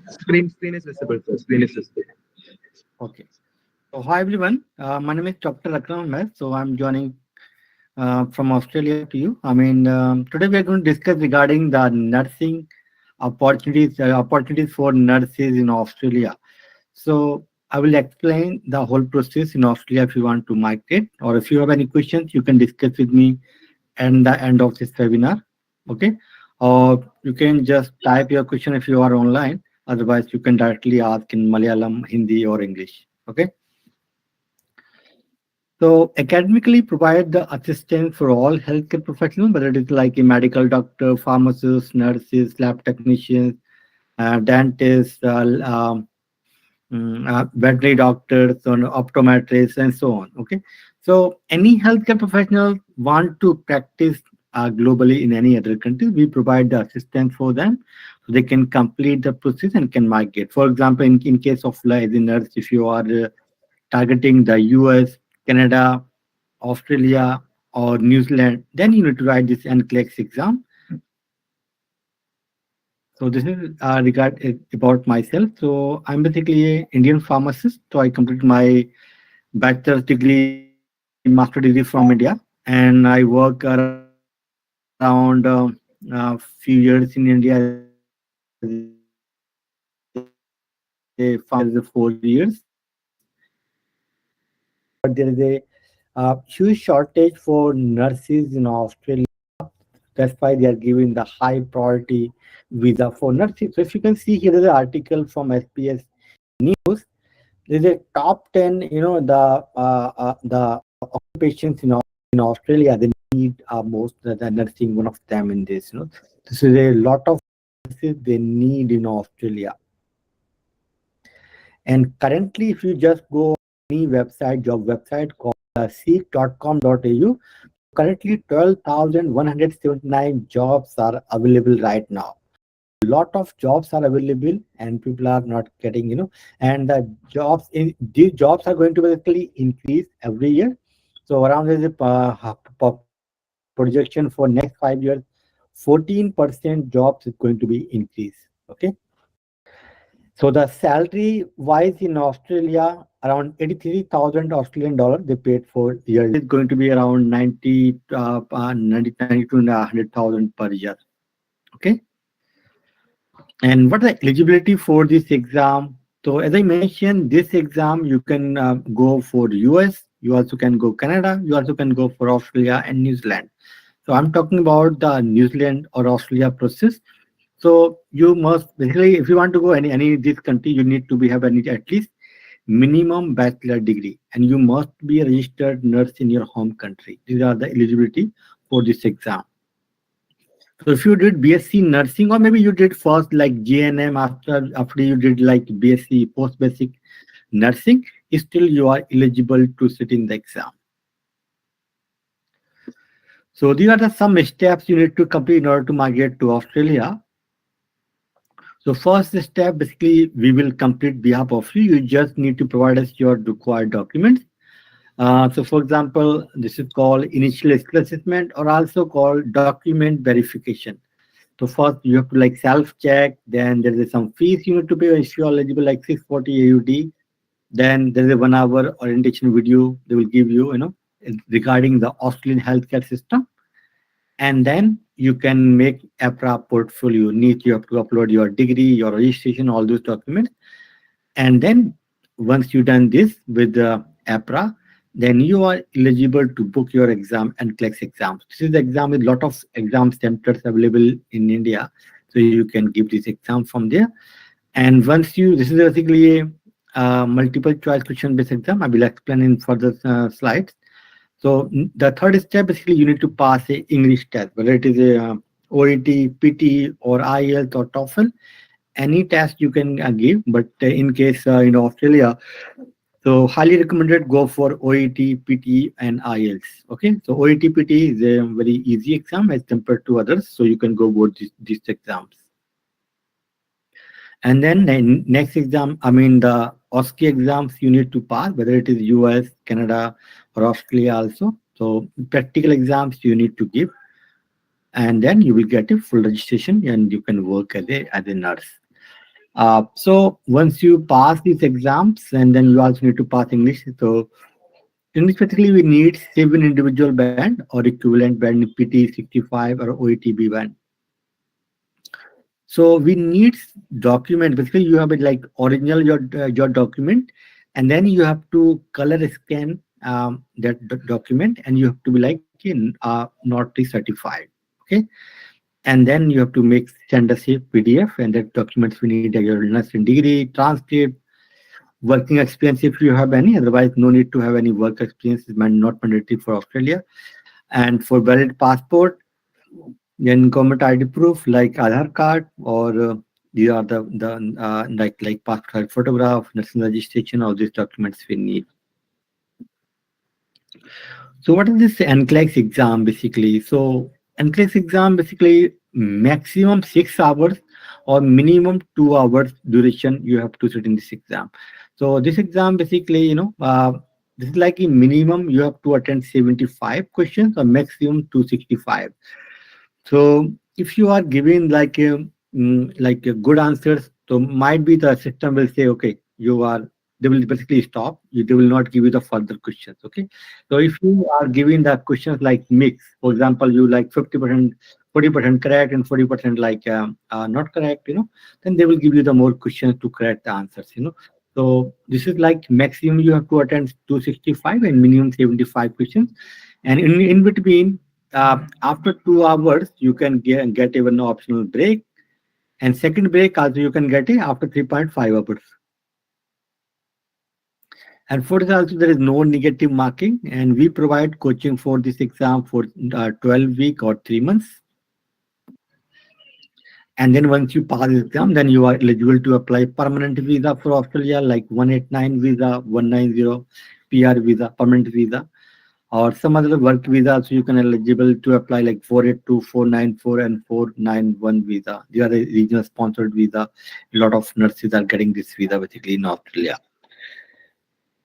Screen is visible, sir. Screen is visible. Okay. So hi everyone. My name is Dr. Akram. So I'm joining from Australia to you. Today we are going to discuss regarding the nursing opportunities for nurses in Australia. So I will explain the whole process in Australia if you want to migrate, or if you have any questions, you can discuss with me at the end of this webinar. Okay. Or you can just type your question if you are online. Otherwise, you can directly ask in Malayalam, Hindi, or English. Okay. So academically provide the assistance for all healthcare professionals, whether it is like a medical doctor, pharmacists, nurses, lab technicians, dentists, veterinary doctors, and optometrists, and so on. Okay, so any healthcare professional want to practice globally in any other country, we provide the assistance for them, so they can complete the process and can migrate. For example, in case of like the nurse, if you are targeting the US, Canada, Australia, or New Zealand, then you need to write this NCLEX exam. So this is about myself. So I'm basically an Indian pharmacist. So I completed my bachelor's degree, master degree from India, and I work around a few years in India as a pharmacist. So I completed my bachelor's degree in 4 years. But there is a huge shortage for nurses in Australia. That's why they are giving the high priority visa for nurses. So if you can see here, there's an article from SPS News. There's a top 10, the occupations in Australia. They need most the nursing. One of them in this. This is a lot of nurses they need in Australia. And currently, if you just go on any website, job website called seek.com.au, currently 12,179 jobs are available right now. A lot of jobs are available and people are not getting, and these jobs are going to basically increase every year. So around there's a projection for next 5 years, 14% jobs is going to be increased. Okay. So the salary wise in Australia, around 83,000 Australian dollars they paid for year. It's going to be around 90 to 100,000 per year. Okay. And what is the eligibility for this exam? So as I mentioned, this exam you can go for US, you also can go Canada, you also can go for Australia and New Zealand. So I'm talking about the New Zealand or Australia process. So you must basically, if you want to go any this country, you need to have at least minimum bachelor degree, and you must be a registered nurse in your home country. These are the eligibility for this exam. So if you did BSc nursing, or maybe you did first like GNM after you did like BSc post basic nursing, still you are eligible to sit in the exam. So these are some steps you need to complete in order to migrate to Australia. So first step, basically, we will complete behalf of you. You just need to provide us your required documents. So for example, this is called initial skill assessment, or also called document verification. So first you have to like self-check, then there is some fees you need to pay if you are eligible, like 640 AUD. Then there is a 1 hour orientation video they will give you, regarding the Australian healthcare system. And then you can make APRA portfolio. You have to upload your degree, your registration, all those documents. And then once you've done this with the APRA, then you are eligible to book your exam and NCLEX exams. This is the exam with a lot of exam centers available in India. So you can give this exam from there. And once this is basically a multiple choice question based exam. I will explain in further slides. So the third step, basically, you need to pass a English test, whether it is a OET, PT, or IELTS or TOEFL. Any test you can give, but in case in Australia, so highly recommended go for OET, PT, and IELTS. Okay, so OET, PT is a very easy exam as compared to others, so you can go both these exams. And then the next exam, the OSCE exams you need to pass, whether it is US, Canada, or Australia also. So practical exams you need to give, and then you will get a full registration and you can work as a nurse. So once you pass these exams, and then you also need to pass English. So English basically we need 7 individual band or equivalent band in PT 65 or OETB band. So we need document. Basically, you have it like original your document, and then you have to color scan that document, and you have to be like in notary certified. Okay, and then you have to make send us a PDF, and that documents we need your nursing degree, transcript, working experience if you have any. Otherwise, no need to have any work experience. Is not mandatory for Australia. And for valid passport, then government ID proof like Aadhaar card, or these are the like passport photograph, national registration. All these documents we need. So what is this NCLEX exam basically? So NCLEX exam basically maximum 6 hours or minimum 2 hours duration you have to sit in this exam. So this exam basically, this is like a minimum you have to attend 75 questions or maximum 265. So if you are giving like a good answers, so might be the system will say, okay, you are, they will basically stop. They will not give you the further questions. Okay. So if you are giving the questions like mix, for example, you like 50%, 40% correct and 40% like not correct, then they will give you the more questions to correct the answers, So this is like maximum you have to attend 265 and minimum 75 questions. And in between, after 2 hours, you can get even optional break. And second break also you can get it after 3.5 hours. And for this also there is no negative marking, and we provide coaching for this exam for 12 weeks or 3 months. And then once you pass the exam, then you are eligible to apply permanent visa for Australia, like 189 visa, 190 PR visa, permanent visa, or some other work visa. So you can eligible to apply like 482, 494, and 491 visa. They are the regional sponsored visa. A lot of nurses are getting this visa basically in Australia.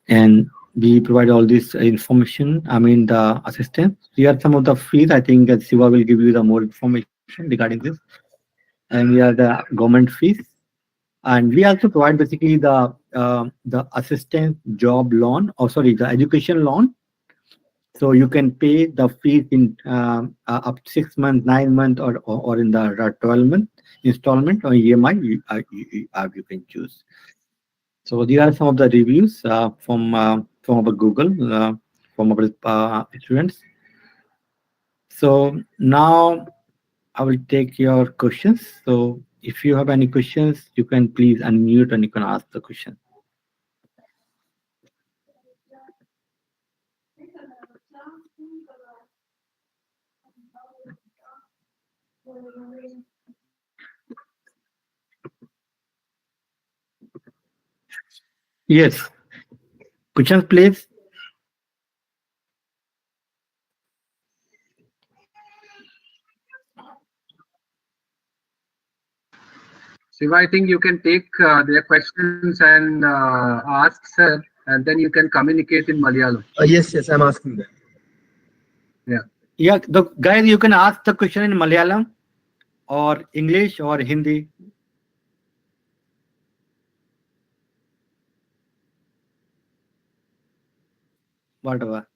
And we provide all this information. I mean, the assistance. Here are some of the fees. I think that Siva will give you the more information regarding this. And we are the government fees. And we also provide basically the assistance job loan, or sorry, the education loan. So you can pay the fees in up 6 months, 9 months, or in the 12-month installment or EMI you can choose. So these are some of the reviews from our Google, from our students. So now I will take your questions. So if you have any questions, you can please unmute and you can ask the question. Yes. Questions, please. Shiva, I think you can take their questions and ask sir, and then you can communicate in Malayalam. Yes, I'm asking that. Yeah. Yeah, the guys, you can ask the question in Malayalam or English or Hindi. Whatever.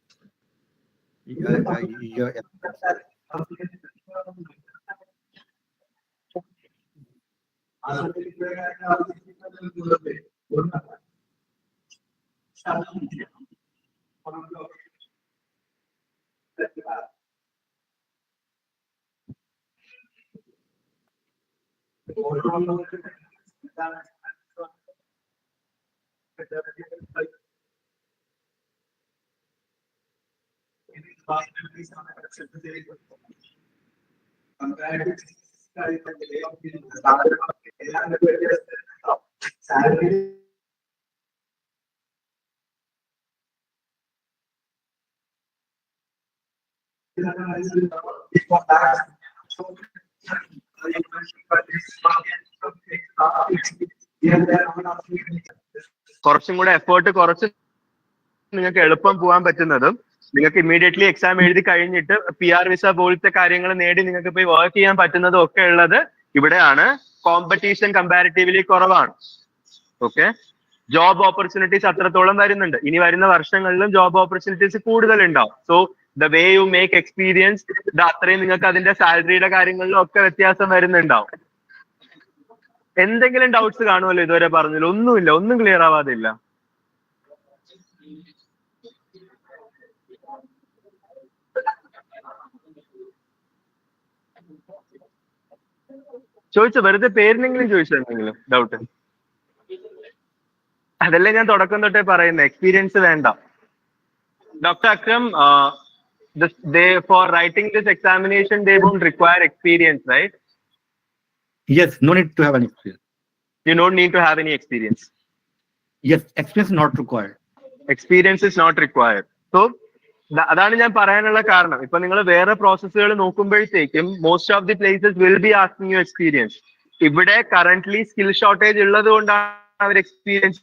കുറച്ചും കൂടെ effort കുറച്ച് നിങ്ങൾക്ക് എളുപ്പം പോകാൻ പറ്റുന്നതും നിങ്ങൾക്ക് immediately exam എഴുതി കഴിഞ്ഞിട്ട് PR വിസ പോലത്തെ കാര്യങ്ങൾ നേടി നിങ്ങൾക്ക് പോയി വർക്ക് ചെയ്യാൻ പറ്റുന്നതും ഒക്കെ ഉള്ളത് ഇവിടെയാണ്. കോമ്പറ്റീഷൻ കമ്പാരിറ്റീവ്ലി കുറവാണ്. ഓക്കെ, ജോബ് ഓപ്പർച്യൂണിറ്റീസ് അത്രത്തോളം വരുന്നുണ്ട്. ഇനി വരുന്ന വർഷങ്ങളിലും ജോബ് ഓപ്പർച്യൂണിറ്റീസ് കൂടുതൽ ഉണ്ടാവും. So the way you make experience, അത്രയും നിങ്ങൾക്ക് അതിന്റെ സാലറിയുടെ കാര്യങ്ങളിലും ഒക്കെ വ്യത്യാസം വരുന്നുണ്ടാവും. എന്തെങ്കിലും ഡൗട്ട്സ് കാണുമല്ലോ ഇതുവരെ പറഞ്ഞില്ല? ഒന്നുമില്ല, ഒന്നും ക്ലിയർ ആവാതില്ല. ചോദിച്ചോ, വെറുതെ പേരിനെങ്കിലും ചോദിച്ചോ എന്തെങ്കിലും ഡൗട്ട്? അതല്ലേ ഞാൻ തുടക്കം തൊട്ടേ പറയുന്നത്, എക്സ്പീരിയൻസ് വേണ്ട. Dr. Akram, for writing this examination, they won't require experience, right? Yes, no need to have any experience. You don't need to have any experience. Yes, experience is not required. Experience is not required. So, അതാണ് ഞാൻ പറയാനുള്ള കാരണം. ഇപ്പൊ നിങ്ങൾ വേറെ പ്രോസസ്സുകൾ നോക്കുമ്പോഴത്തേക്കും most of the places will be asking you experience. ഇവിടെ കറന്റ്ലി സ്കിൽ ഷോർട്ടേജ് ഉള്ളത് കൊണ്ടാണ് അവർ എക്സ്പീരിയൻസ്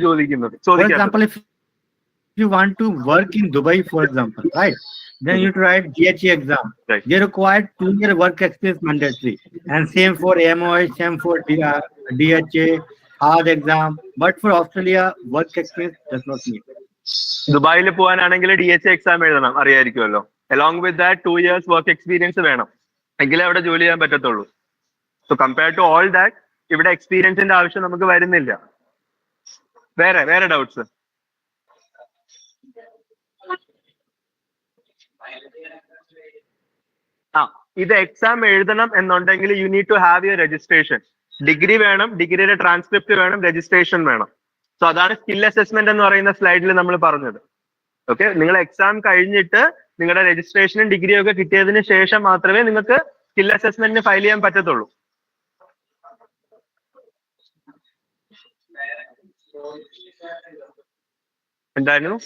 ചോദിക്കുന്നത്. For example, if you want to work in Dubai, for example, right? Then you write DHA exam. Right. They require 2-year work experience mandatory, and same for MOH, same for DHA, hard exam. But for Australia, work experience does not need. ദുബായിൽ പോകാനാണെങ്കിൽ DHA exam എഴുതണം, അറിയായിരിക്കുമല്ലോ. Along with that 2 years work experience വേണം, എങ്കിലേ അവിടെ ജോലി ചെയ്യാൻ പറ്റത്തുള്ളൂ. So compare to all that, ഇവിടെ എക്സ്പീരിയൻസിന്റെ ആവശ്യം നമുക്ക് വരുന്നില്ല. വേറെ ഡൗട്ട്സ്? ഇത് എക്സാം എഴുതണം എന്നുണ്ടെങ്കിൽ you need to have your registration. Degree വേണം, ഡിഗ്രിയുടെ ട്രാൻസ്ക്രിപ്റ്റ് വേണം, രജിസ്ട്രേഷൻ വേണം. സോ അതാണ് സ്കിൽ അസസ്മെന്റ് എന്ന് പറയുന്ന സ്ലൈഡിൽ നമ്മൾ പറഞ്ഞത്. ഓക്കെ, നിങ്ങൾ എക്സാം കഴിഞ്ഞിട്ട് നിങ്ങളുടെ രജിസ്ട്രേഷനും ഡിഗ്രിയും ഒക്കെ കിട്ടിയതിന് ശേഷം മാത്രമേ നിങ്ങൾക്ക് സ്കിൽ അസസ്മെന്റിന് ഫയൽ ചെയ്യാൻ പറ്റത്തുള്ളൂ. എന്തായിരുന്നു?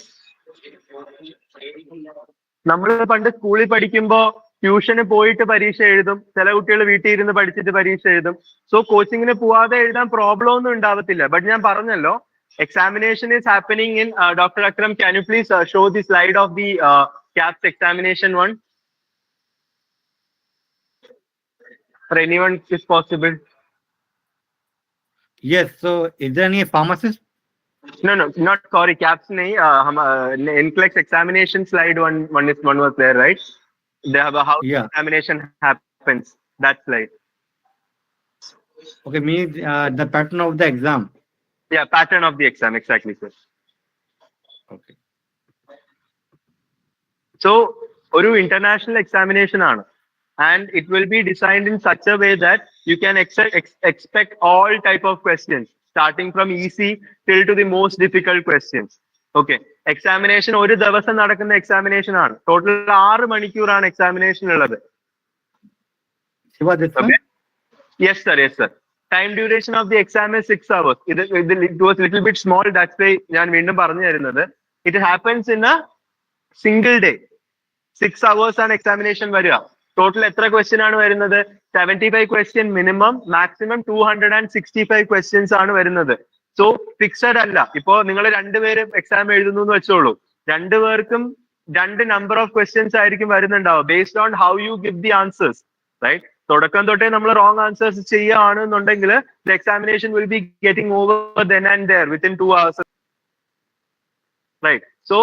നമ്മൾ പണ്ട് സ്കൂളിൽ പഠിക്കുമ്പോ ട്യൂഷന് പോയിട്ട് പരീക്ഷ എഴുതും, ചില കുട്ടികൾ വീട്ടിൽ ഇരുന്ന് പഠിച്ചിട്ട് പരീക്ഷ എഴുതും. സോ കോച്ചിങ്ങിന് പോവാതെ എഴുതാൻ പ്രോബ്ലം ഒന്നും ഉണ്ടാവത്തില്ല. ബട്ട് ഞാൻ പറഞ്ഞല്ലോ, examination is happening in Dr. Akram, can you please show the slide of the CAPS examination one for anyone if possible? Yes, so is there any pharmacist? No, not sorry, CAPS nahi, NCLEX examination slide one was there, right? They have a how examination happens, that slide. Okay, means the pattern of the exam. Yeah, pattern of the exam, exactly, sir. Okay. So, oru international examination aanu, and it will be designed in such a way that you can expect all type of questions, starting from easy till to the most difficult questions. Okay, examination oru ദിവസം നടക്കുന്ന examination ആണ്. Total 6 മണിക്കൂറാണ് examination ഉള്ളത്. Okay. Yes, sir. Time duration of the exam is 6 hours. It was a little bit small, that's why ഞാൻ വീണ്ടും പറഞ്ഞു തരുന്നത്. It happens in a single day. 6 hours ആണ് examination വരിക. Total എത്ര question ആണ് വരുന്നത്? 75 question minimum, maximum 265 questions ആണ് വരുന്നത്. സോ ഫിക്സഡ് അല്ല. ഇപ്പോ നിങ്ങൾ രണ്ടുപേരും എക്സാം എഴുതുന്നു എന്ന് വെച്ചോളൂ, രണ്ടുപേർക്കും രണ്ട് നമ്പർ ഓഫ് ക്വസ്റ്റ്യൻസ് ആയിരിക്കും വരുന്നുണ്ടാവുക, based on how you give the answers, right? തുടക്കം തൊട്ടേ നമ്മൾ റോങ് ആൻസേഴ്സ് ചെയ്യുകയാണെന്നുണ്ടെങ്കിൽ the examination will be getting over then and there within 2 hours, right? So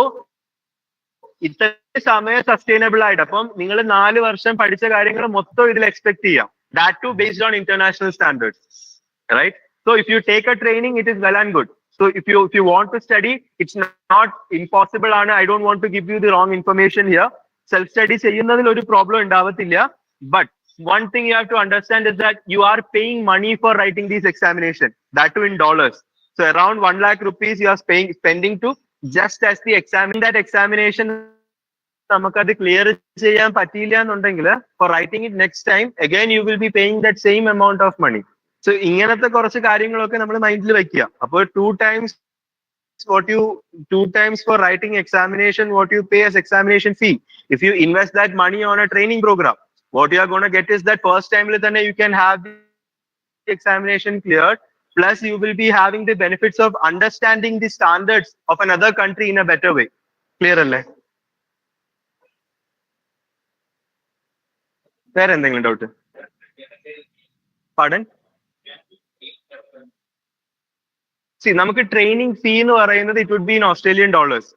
ഇത്ര സമയം സസ്റ്റൈനബിൾ ആയിട്ട്, അപ്പം നിങ്ങൾ 4 വർഷം പഠിച്ച കാര്യങ്ങൾ മൊത്തം ഇതിൽ എക്സ്പെക്ട് ചെയ്യാം. That to based on international standards, right? So if you take a training, it is well and good. So if you want to study, it's not impossible. I don't want to give you the wrong information here. Self study cheyyunnadil oru problem undavatilla. But one thing you have to understand is that you are paying money for writing these examination, that too in dollars. So around 1 lakh rupees you are spending to just as the examine that examination. നമുക്കത് clear ചെയ്യാൻ പറ്റിയില്ല എന്നുണ്ടെങ്കിൽ for writing it next time, again you will be paying that same amount of money. So ഇങ്ങനത്തെ കുറച്ച് കാര്യങ്ങളൊക്കെ നമ്മൾ മൈൻഡിൽ വെക്കുക. അപ്പോൾ 2 times for writing examination what you pay as examination fee. If you invest that money on a training program, what you are going to get is that first time then you can have the examination cleared, plus you will be having the benefits of understanding the standards of another country in a better way. Clear alle? വേറെ എന്തെങ്കിലും doubt? Patan? നമുക്ക് training fee എന്ന് പറയുന്നത് it would be in Australian dollars.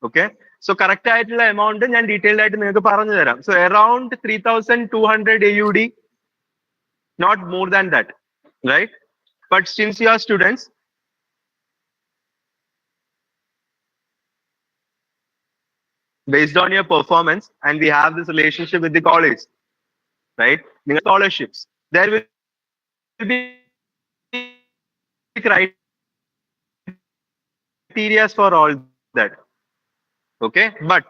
Okay, so correct ആയിട്ടുള്ള amount ഞാൻ detailed ആയിട്ട് നിങ്ങൾക്ക് പറഞ്ഞു തരാം. So around 3,200 AUD, not more than that, right? But since you are students, based on your performance, and we have this relationship with the college, right? Scholarships, there will be criteria for all that. Okay, but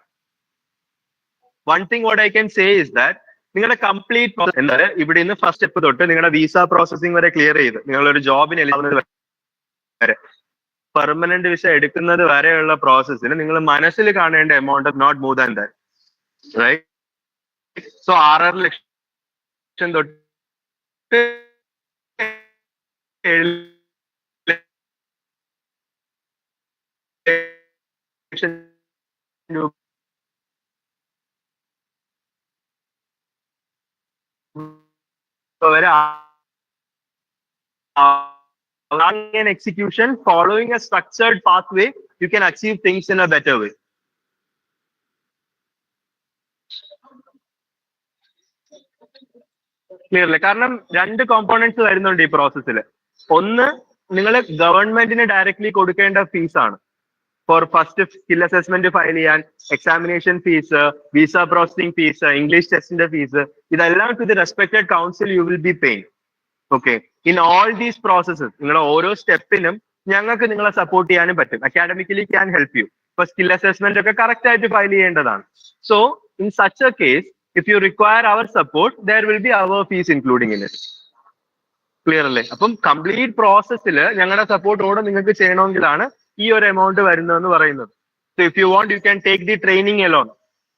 one thing what I can say is that നിങ്ങളുടെ complete എന്താണ് ഇവിടെ നിന്ന് first step തൊട്ട് നിങ്ങളുടെ visa processing വരെ clear ചെയ്ത് നിങ്ങളൊരു ജോബിന് എലിജിബിൾ വരെ പെർമനന്റ് വിസ എടുക്കുന്നത് വരെയുള്ള പ്രോസസ്സിന് നിങ്ങൾ മനസ്സിൽ കാണേണ്ട amount of not more than that, right? So 6.5 lakh തൊട്ട് 7 ലക്ഷം രൂപ വരെ an execution following a structured pathway, you can achieve things in a better way. ക്ലിയർല്ലേ? കാരണം 2 കോമ്പോണൻസ് വരുന്നുണ്ട് ഈ പ്രോസസ്സിൽ. ഒന്ന്, നിങ്ങൾ ഗവൺമെന്റിന് ഡയറക്ട്ലി കൊടുക്കേണ്ട ഫീസാണ് for first skill assessment file ചെയ്യാൻ, examination fees, visa processing fees, English ടെസ്റ്റിന്റെ ഫീസ്, ഇതെല്ലാം to the respected council you will be paying. Okay, in all these processes നിങ്ങളുടെ ഓരോ സ്റ്റെപ്പിനും ഞങ്ങൾക്ക് നിങ്ങളെ സപ്പോർട്ട് ചെയ്യാനും പറ്റും. Academically can help you. ഇപ്പൊ സ്കിൽ അസസ്മെന്റ് ഒക്കെ കറക്റ്റ് ആയിട്ട് ഫയൽ ചെയ്യേണ്ടതാണ്. So in such a case, if you require our support, there will be our fees including in it. Clear അല്ലേ? അപ്പം കംപ്ലീറ്റ് പ്രോസസ്സിൽ ഞങ്ങളുടെ സപ്പോർട്ടോടെ നിങ്ങൾക്ക് ചെയ്യണമെങ്കിലാണ് ഈ ഒരു എമൗണ്ട് വരുന്നതെന്ന് പറയുന്നത്. So if you want, you can take the training alone.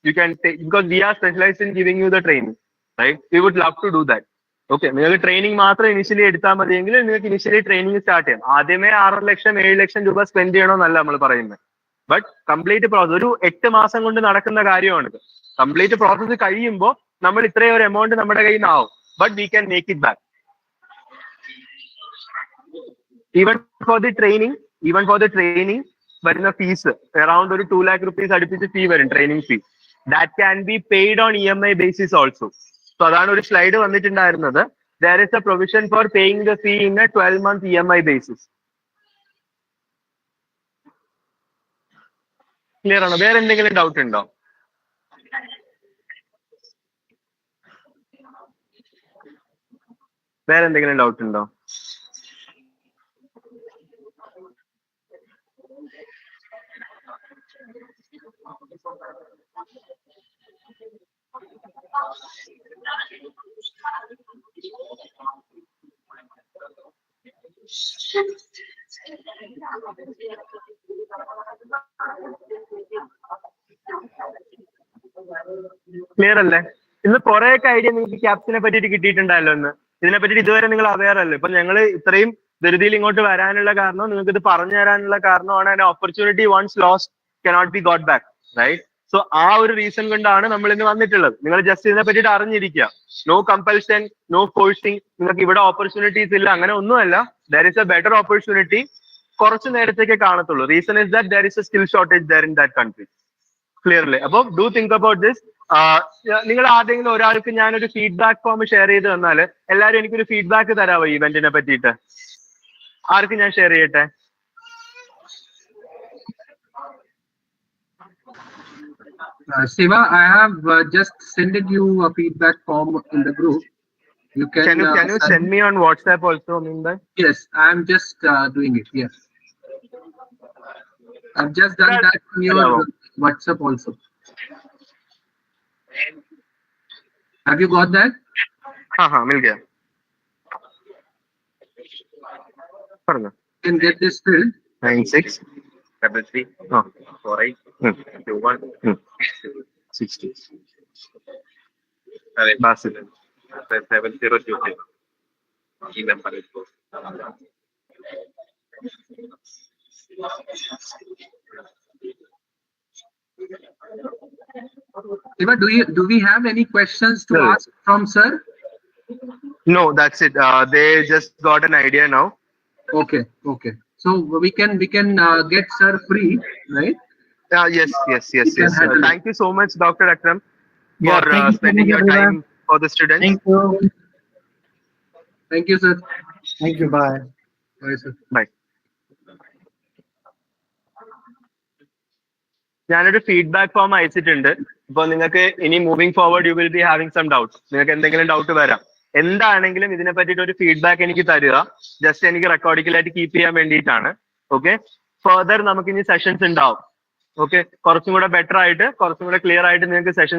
You can take, because we are specialised in giving you the training, right? We would love to do that. Okay, നിങ്ങൾക്ക് training മാത്രം initially എടുത്താൽ മതിയെങ്കിൽ നിങ്ങൾക്ക് initially training start ചെയ്യാം. ആദ്യമേ 6 ലക്ഷം 7 ലക്ഷം രൂപ spend ചെയ്യണമെന്നല്ല നമ്മൾ പറയുന്നത്. ബട്ട് കംപ്ലീറ്റ് പ്രോസസ് ഒരു 8 മാസം കൊണ്ട് നടക്കുന്ന കാര്യമാണിത്. കംപ്ലീറ്റ് പ്രോസസ്സ് കഴിയുമ്പോൾ നമ്മൾ ഇത്രയും ഒരു എമൗണ്ട് നമ്മുടെ കയ്യിൽ നിന്നാവും. But we can make it back. Even for the training വരുന്ന ഫീസ് അറൌണ്ട് ഒരു 2 lakh rupees അടുപ്പിച്ച് ഫീ വരും, training fee. That can be paid on EMI basis also. So അതാണ് ഒരു സ്ലൈഡ് വന്നിട്ടുണ്ടായിരുന്നത്. There is a provision for paying the fee in a 12-month EMI basis. Clear ആണോ? വേറെ എന്തെങ്കിലും doubt ഉണ്ടോ? വേറെ എന്തെങ്കിലും ഡൗട്ട് ഉണ്ടോ? ക്ലിയർ അല്ലേ? ഇന്ന് കുറെയൊക്കെ ഐഡിയ നിങ്ങൾക്ക് ക്യാപ്സിനെ പറ്റിയിട്ട് കിട്ടിയിട്ടുണ്ടല്ലോ. ഇന്ന് ഇതിനെ പറ്റിയിട്ട് ഇതുവരെ നിങ്ങൾ അവെയർ അല്ലേ? ഇപ്പൊ ഞങ്ങൾ ഇത്രയും ധൃതിയിൽ ഇങ്ങോട്ട് വരാനുള്ള കാരണം, നിങ്ങൾക്ക് ഇത് പറഞ്ഞു തരാനുള്ള കാരണമാണ് an opportunity once lost cannot be got back, right? So ആ ഒരു റീസൺ കൊണ്ടാണ് നമ്മൾ ഇന്ന് വന്നിട്ടുള്ളത്. നിങ്ങൾ ജസ്റ്റ് ഇതിനെ പറ്റിയിട്ട് അറിഞ്ഞിരിക്കുക. No compulsion, no forcing. നിങ്ങൾക്ക് ഇവിടെ ഓപ്പർച്യൂണിറ്റീസ് ഇല്ല, അങ്ങനെ ഒന്നുമല്ല. There is a better opportunity. കുറച്ച് നേരത്തേക്ക് കാണത്തുള്ളൂ. Reason is that there is a skill shortage there in that country. Clearly? അപ്പൊ ഡു തിങ്ക് അബൌട്ട് ദിസ്. നിങ്ങൾ ആരെങ്കിലും ഒരാൾക്ക് ഞാനൊരു ഫീഡ്ബാക്ക് ഫോം ഷെയർ ചെയ്ത് തന്നാൽ എല്ലാവരും എനിക്കൊരു ഫീഡ്ബാക്ക് തരാമോ ഇവന്റിനെ പറ്റിയിട്ട്? ആർക്ക് ഞാൻ ഷെയർ ചെയ്യട്ടെ? Shiva, I have just sent you a feedback form in the group. You can you send me on WhatsApp also, Minda? Yes, I am just doing it. Yes, I've just done that on your WhatsApp also. Have you got that? मिल गया. You can get this filled. 9633 48 21 60. अरे बस 7020 ഈ number ഇപ്പോ Siva, do we have any questions to No. ask from sir? No, that's it. They just got an idea now. Okay. So we can get sir free, right? Yes. can handle it. Thank you so much, Dr. Akram, Yeah, for thank you so spending much, your everyone. time for the students. Thank you. Thank you, sir. Thank you. Bye. Bye, sir. Bye. ഞാനൊരു feedback form അയച്ചിട്ടുണ്ട്. അപ്പൊ നിങ്ങൾക്ക് ഇനി moving forward you will be having some doubts. നിങ്ങൾക്ക് എന്തെങ്കിലും doubt വരാം, എന്താണെങ്കിലും ഇതിനെ പറ്റിയിട്ട് ഒരു ഫീഡ്ബാക്ക് എനിക്ക് തരിക. ജസ്റ്റ് എനിക്ക് റെക്കോർഡിക്കലായിട്ട് കീപ്പ് ചെയ്യാൻ വേണ്ടിയിട്ടാണ്. ഓക്കെ, ഫർദർ നമുക്ക് ഇനി സെഷൻസ് ഉണ്ടാവും. ഓക്കെ, കുറച്ചും കൂടെ ബെറ്റർ ആയിട്ട്, കുറച്ചും കൂടെ ക്ലിയർ ആയിട്ട് നിങ്ങൾക്ക് സെഷൻ